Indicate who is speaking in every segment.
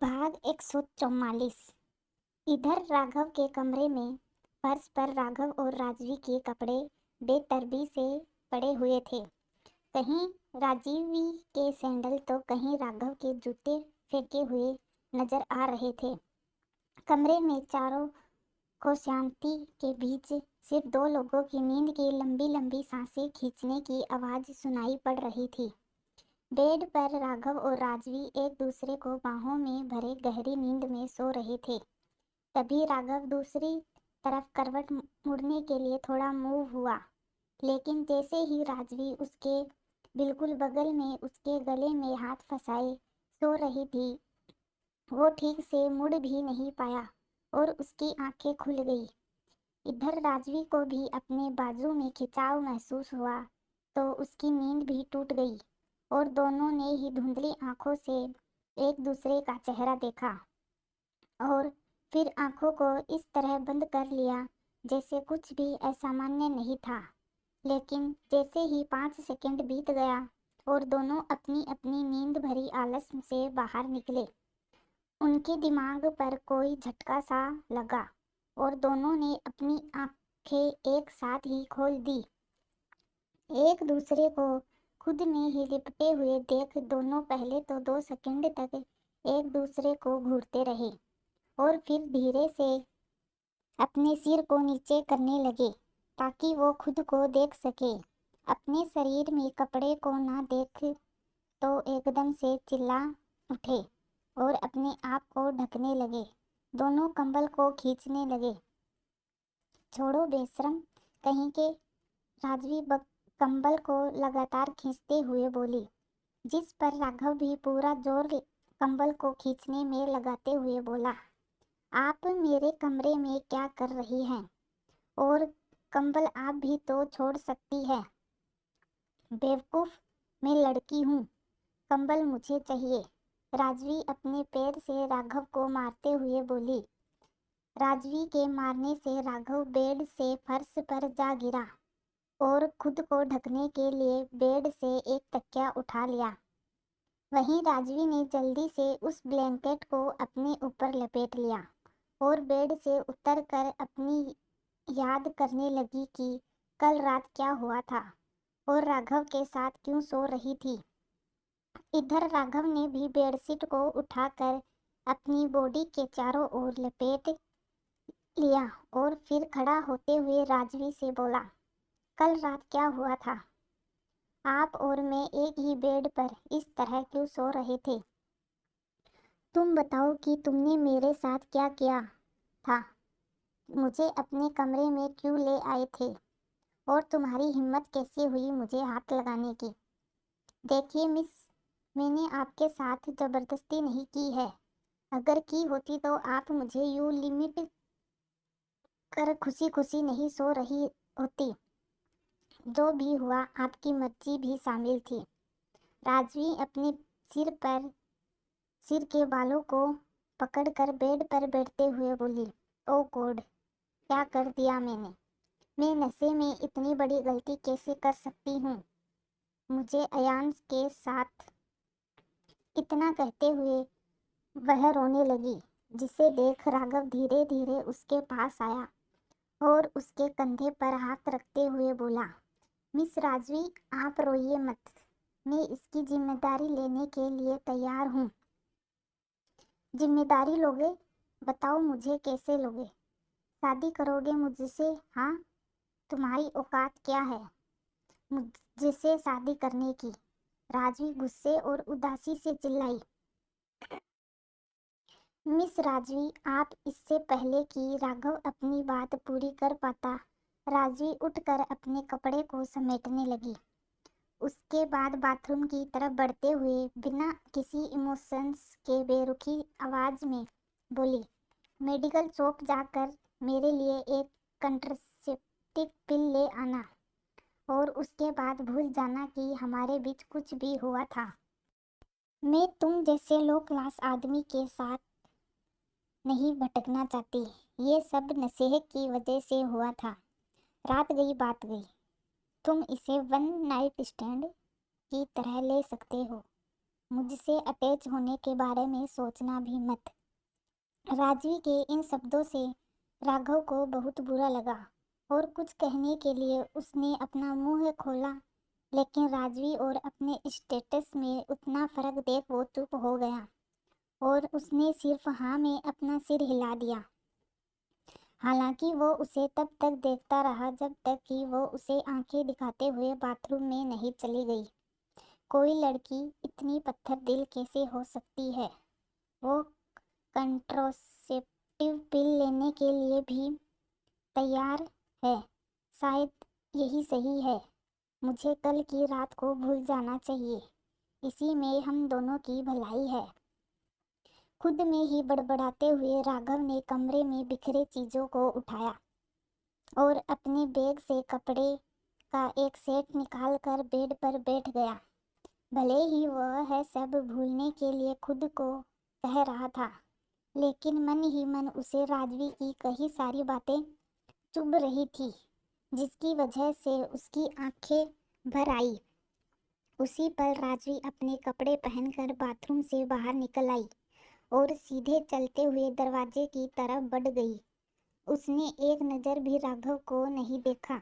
Speaker 1: भाग 144। इधर राघव के कमरे में फर्श पर राघव और राजवी के कपड़े बेतरतीबी से पड़े हुए थे। कहीं राजवी के सैंडल तो कहीं राघव के जूते फेंके हुए नजर आ रहे थे। कमरे में चारों को शांति के बीच सिर्फ दो लोगों की नींद की लंबी लंबी सांसें खींचने की आवाज सुनाई पड़ रही थी। बेड पर राघव और राजवी एक दूसरे को बाहों में भरे गहरी नींद में सो रहे थे। तभी राघव दूसरी तरफ करवट मुड़ने के लिए थोड़ा मूव हुआ, लेकिन जैसे ही राजवी उसके बिल्कुल बगल में उसके गले में हाथ फंसाए सो रही थी, वो ठीक से मुड़ भी नहीं पाया और उसकी आंखें खुल गई। इधर राजवी को भी अपने बाजू में खिंचाव महसूस हुआ तो उसकी नींद भी टूट गई और दोनों ने ही धुंधली आंखों से एक दूसरे का चेहरा देखा और फिर आंखों को इस तरह बंद कर लिया जैसे कुछ भी असामान्य नहीं था। लेकिन जैसे ही 5 सेकंड बीत गया और दोनों अपनी अपनी नींद भरी आलस से बाहर निकले, उनके दिमाग पर कोई झटका सा लगा और दोनों ने अपनी आंखें एक साथ ही खोल दी। एक दूसरे को खुद में ही लिपटे हुए देख दोनों पहले तो 2 सेकंड तक एक दूसरे को घूरते रहे और फिर धीरे से अपने सिर को नीचे करने लगे ताकि वो खुद को देख सके। अपने शरीर में कपड़े को ना देख तो एकदम से चिल्ला उठे और अपने आप को ढकने लगे। दोनों कंबल को खींचने लगे। छोड़ो बेशरम कहीं के, राजवी कंबल को लगातार खींचते हुए बोली, जिस पर राघव भी पूरा जोर कंबल को खींचने में लगाते हुए बोला, आप मेरे कमरे में क्या कर रही हैं? और कंबल आप भी तो छोड़ सकती है। बेवकूफ़, मैं लड़की हूँ, कंबल मुझे चाहिए। राजवी अपने पैर से राघव को मारते हुए बोली। राजवी के मारने से राघव बेड से फर्श पर जा गिरा और खुद को ढकने के लिए बेड से एक तकिया उठा लिया। वहीं राजवी ने जल्दी से उस ब्लैंकेट को अपने ऊपर लपेट लिया और बेड से उतरकर अपनी याद करने लगी कि कल रात क्या हुआ था और राघव के साथ क्यों सो रही थी। इधर राघव ने भी बेडशीट को उठाकर अपनी बॉडी के चारों ओर लपेट लिया और फिर खड़ा होते हुए राजवी से बोला, कल रात क्या हुआ था? आप और मैं एक ही बेड पर इस तरह क्यों सो रहे थे? तुम बताओ कि तुमने मेरे साथ क्या किया था? मुझे अपने कमरे में क्यों ले आए थे? और तुम्हारी हिम्मत कैसे हुई मुझे हाथ लगाने की? देखिए मिस, मैंने आपके साथ ज़बरदस्ती नहीं की है। अगर की होती तो आप मुझे यूं लिमिट कर खुशी खुशी नहीं सो रही होती। जो भी हुआ आपकी मर्जी भी शामिल थी। राजवी अपने सिर के बालों को पकड़कर बेड पर बैठते हुए बोली, ओ गॉड, क्या कर दिया मैंने? मैं नशे में इतनी बड़ी गलती कैसे कर सकती हूँ? मुझे अयान के साथ। इतना कहते हुए वह रोने लगी, जिसे देख राघव धीरे धीरे उसके पास आया और उसके कंधे पर हाथ रखते हुए बोला, मिस राजवी, आप रोइए मत, मैं इसकी जिम्मेदारी लेने के लिए तैयार हूँ। जिम्मेदारी लोगे? बताओ मुझे कैसे लोगे? शादी करोगे मुझसे? हाँ, तुम्हारी औकात क्या है मुझसे शादी करने की? राजवी गुस्से और उदासी से चिल्लाई। मिस राजवी, आप इससे पहले कि राघव अपनी बात पूरी कर पाता, राजवी उठकर अपने कपड़े को समेटने लगी। उसके बाद बाथरूम की तरफ बढ़ते हुए बिना किसी इमोशंस के बेरुखी आवाज में बोली, मेडिकल शॉप जाकर मेरे लिए एक कंट्रासेप्टिव पिल ले आना और उसके बाद भूल जाना कि हमारे बीच कुछ भी हुआ था। मैं तुम जैसे लो क्लास आदमी के साथ नहीं भटकना चाहती। ये सब नशे की वजह से हुआ था। रात गई बात गई। तुम इसे वन नाइट स्टैंड की तरह ले सकते हो। मुझसे अटैच होने के बारे में सोचना भी मत। राजवी के इन शब्दों से राघव को बहुत बुरा लगा और कुछ कहने के लिए उसने अपना मुंह खोला, लेकिन राजवी और अपने स्टेटस में उतना फर्क देख वो चुप हो गया और उसने सिर्फ हाँ में अपना सिर हिला दिया। हालांकि वो उसे तब तक देखता रहा जब तक कि वो उसे आंखें दिखाते हुए बाथरूम में नहीं चली गई। कोई लड़की इतनी पत्थर दिल कैसे हो सकती है? वो कंट्रोसेप्टिव पिल लेने के लिए भी तैयार है। शायद यही सही है। मुझे कल की रात को भूल जाना चाहिए। इसी में हम दोनों की भलाई है। खुद में ही बड़बड़ाते हुए राघव ने कमरे में बिखरे चीजों को उठाया और अपने बैग से कपड़े का एक सेट निकाल कर बेड पर बैठ गया। भले ही वह सब भूलने के लिए खुद को कह रहा था, लेकिन मन ही मन उसे राजवी की कई सारी बातें चुभ रही थी, जिसकी वजह से उसकी आंखें भर आई। उसी पल राजवी अपने कपड़े पहनकर बाथरूम से बाहर निकल आई और सीधे चलते हुए दरवाजे की तरफ बढ़ गई। उसने एक नज़र भी राघव को नहीं देखा।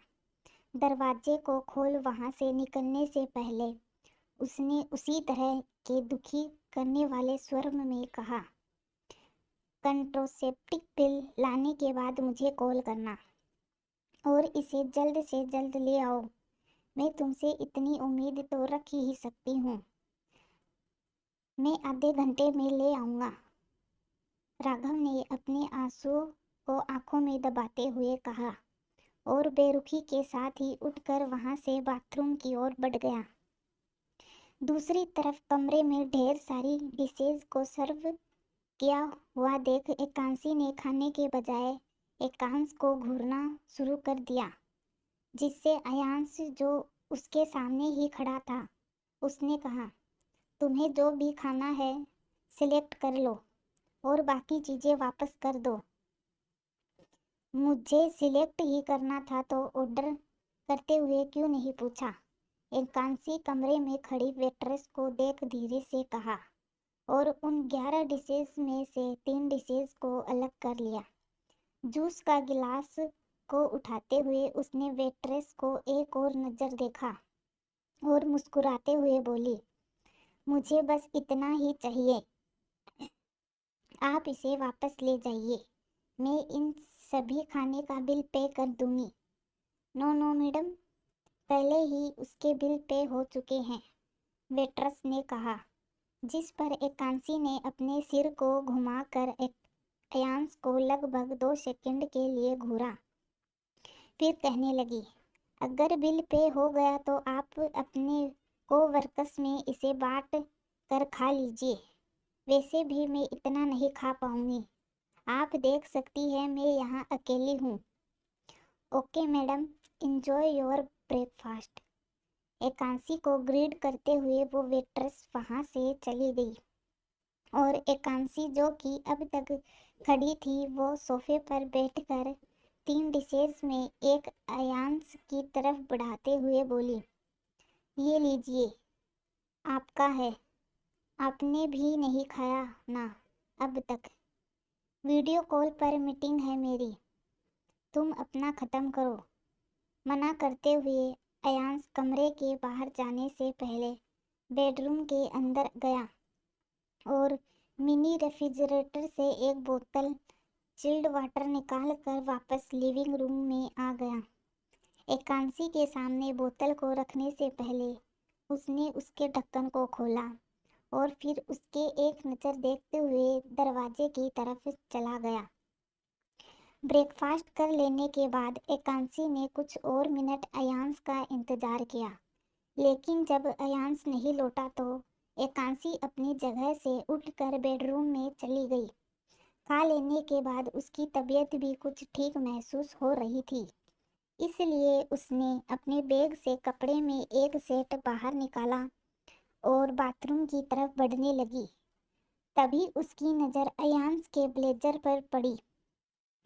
Speaker 1: दरवाजे को खोल वहां से निकलने से पहले उसने उसी तरह के दुखी करने वाले स्वर में कहा, कंट्रोसेप्टिव पिल लाने के बाद मुझे कॉल करना और इसे जल्द से जल्द ले आओ। मैं तुमसे इतनी उम्मीद तो रख ही सकती हूँ। मैं आधे घंटे में ले आऊँगा। राघव ने अपने आंसुओं को आंखों में दबाते हुए कहा और बेरुखी के साथ ही उठकर वहां से बाथरूम की ओर बढ़ गया। दूसरी तरफ कमरे में ढेर सारी डिशेज को सर्व किया हुआ देख एकांशी ने खाने के बजाय एकांश को घूरना शुरू कर दिया, जिससे अयांश जो उसके सामने ही खड़ा था, उसने कहा, तुम्हें जो भी खाना है सिलेक्ट कर लो और बाकी चीज़ें वापस कर दो। मुझे सिलेक्ट ही करना था तो ऑर्डर करते हुए क्यों नहीं पूछा? एकांशी कमरे में खड़ी वेट्रेस को देख धीरे से कहा और उन 11 डिशेस में से 3 डिशेस को अलग कर लिया। जूस का गिलास को उठाते हुए उसने वेट्रेस को एक और नज़र देखा और मुस्कुराते हुए बोली, मुझे बस इतना ही चाहिए, आप इसे वापस ले जाइए। मैं इन सभी खाने का बिल पे कर दूंगी। नो नो मैडम, पहले ही उसके बिल पे हो चुके हैं, वेट्रेस ने कहा, जिस पर एकांशी ने अपने सिर को घुमाकर अयांश को लगभग 2 सेकंड के लिए घूरा। फिर कहने लगी, अगर बिल पे हो गया तो आप अपने कोवर्कर्स में इसे बांट कर खा लीजिए। वैसे भी मैं इतना नहीं खा पाऊंगी। आप देख सकती हैं मैं यहाँ अकेली हूँ। Okay madam, enjoy your breakfast. Ekanshi को ग्रीड करते हुए वो वेट्रेस वहाँ से चली गई और एकांशी जो कि अब तक खड़ी थी वो सोफे पर बैठकर 3 डिशेस में एक अयांश की तरफ बढ़ाते हुए बोली, ये लीजिए, आपका है। आपने भी नहीं खाया ना अब तक। वीडियो कॉल पर मीटिंग है मेरी, तुम अपना ख़त्म करो। मना करते हुए अयांश कमरे के बाहर जाने से पहले बेडरूम के अंदर गया और मिनी रेफ्रिजरेटर से एक बोतल चिल्ड वाटर निकाल कर वापस लिविंग रूम में आ गया। एकांशी के सामने बोतल को रखने से पहले उसने उसके ढक्कन को खोला और फिर उसके एक नज़र देखते हुए दरवाजे की तरफ चला गया। ब्रेकफास्ट कर लेने के बाद एकांशी ने कुछ और मिनट अयांश का इंतजार किया, लेकिन जब अयांश नहीं लौटा तो एकांशी अपनी जगह से उठकर बेडरूम में चली गई। खा लेने के बाद उसकी तबीयत भी कुछ ठीक महसूस हो रही थी, इसलिए उसने अपने बैग से कपड़े में एक सेट बाहर निकाला और बाथरूम की तरफ बढ़ने लगी। तभी उसकी नज़र अयांश के ब्लेजर पर पड़ी,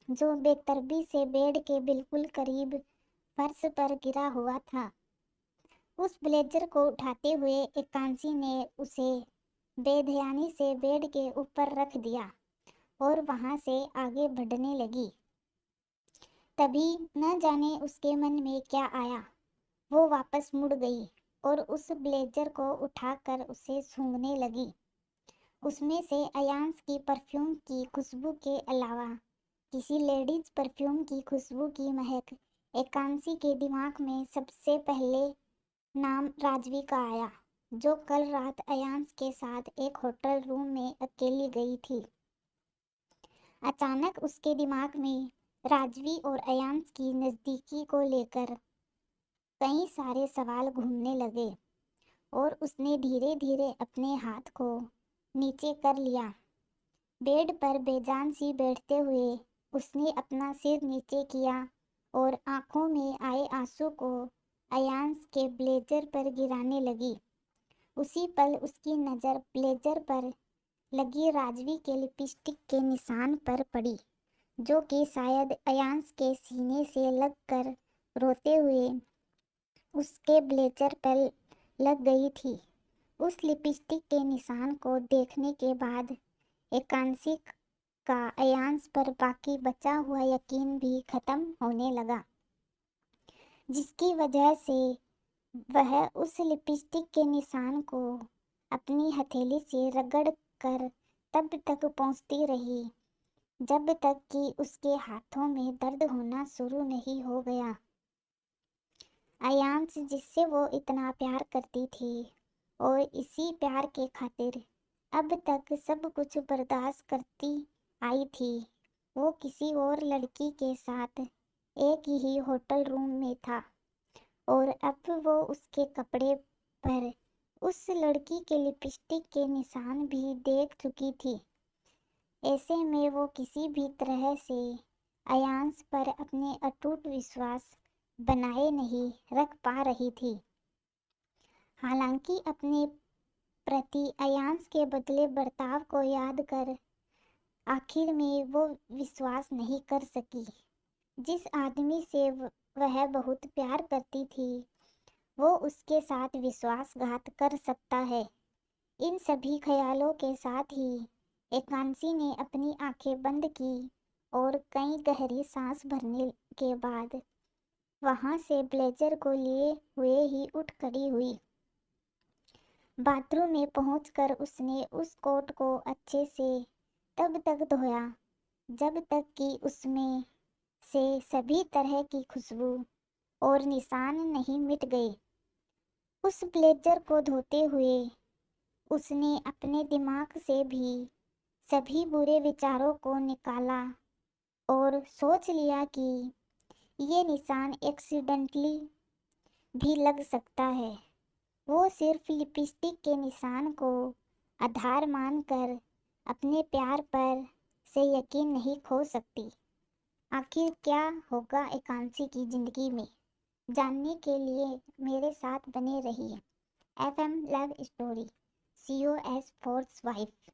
Speaker 1: जो बेतरतीबी से बेड के बिल्कुल करीब फर्श पर गिरा हुआ था। उस ब्लेजर को उठाते हुए एकांशी ने उसे बेध्यानी से बेड के ऊपर रख दिया और वहां से आगे बढ़ने लगी। तभी न जाने उसके मन में क्या आया, वो वापस मुड़ गई और उस ब्लेजर को उठाकर उसे सूंघने लगी। उसमें से अयांश की परफ्यूम की खुशबू के अलावा किसी लेडीज परफ्यूम की खुशबू की महक एकांशी के दिमाग में सबसे पहले नाम राजवी का आया, जो कल रात अयांश के साथ एक होटल रूम में अकेली गई थी। अचानक उसके दिमाग में राजवी और अयांश की नज़दीकी को लेकर कई सारे सवाल घूमने लगे और उसने धीरे धीरे अपने हाथ को नीचे कर लिया। बेड पर बेजान सी बैठते हुए उसने अपना सिर नीचे किया और आंखों में आए आंसू को अयांश के ब्लेजर पर गिराने लगी। उसी पल उसकी नज़र ब्लेजर पर लगी राजवी के लिपस्टिक के निशान पर पड़ी, जो कि शायद अयांश के सीने से लगकर रोते हुए उसके ब्लेजर पर लग गई थी। उस लिपस्टिक के निशान को देखने के बाद एकांशी का अयांश पर बाकी बचा हुआ यकीन भी खत्म होने लगा, जिसकी वजह से वह उस लिपस्टिक के निशान को अपनी हथेली से रगड़ कर तब तक पहुंचती रही जब तक कि उसके हाथों में दर्द होना शुरू नहीं हो गया। अयांश जिससे वो इतना प्यार करती थी और इसी प्यार के खातिर अब तक सब कुछ बर्दाश्त करती आई थी, वो किसी और लड़की के साथ एक ही होटल रूम में था और अब वो उसके कपड़े पर उस लड़की के लिपस्टिक के निशान भी देख चुकी थी। ऐसे में वो किसी भी तरह से अयांश पर अपने अटूट विश्वास बनाए नहीं रख पा रही थी। हालांकि अपने प्रति अयांश के बदले बर्ताव को याद कर आखिर में वो विश्वास नहीं कर सकी। जिस आदमी से वह बहुत प्यार करती थी, वो उसके साथ विश्वासघात कर सकता है। इन सभी ख्यालों के साथ ही एकांशी ने अपनी आंखें बंद की और कई गहरी सांस भरने के बाद वहां से ब्लेजर को लिए हुए ही उठ खड़ी हुई। बाथरूम में पहुंचकर उसने उस कोट को अच्छे से तब तक धोया जब तक कि उसमें से सभी तरह की खुशबू और निशान नहीं मिट गए। उस ब्लेजर को धोते हुए उसने अपने दिमाग से भी सभी बुरे विचारों को निकाला और सोच लिया कि ये निशान एक्सीडेंटली भी लग सकता है। वो सिर्फ लिपस्टिक के निशान को आधार मानकर अपने प्यार पर से यकीन नहीं खो सकती। आखिर क्या होगा एकांशी की जिंदगी में, जानने के लिए मेरे साथ बने रहिए। FM love story COS force wife.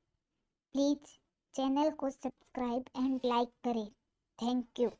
Speaker 1: Please channel को सब्सक्राइब एंड लाइक करें। Thank you.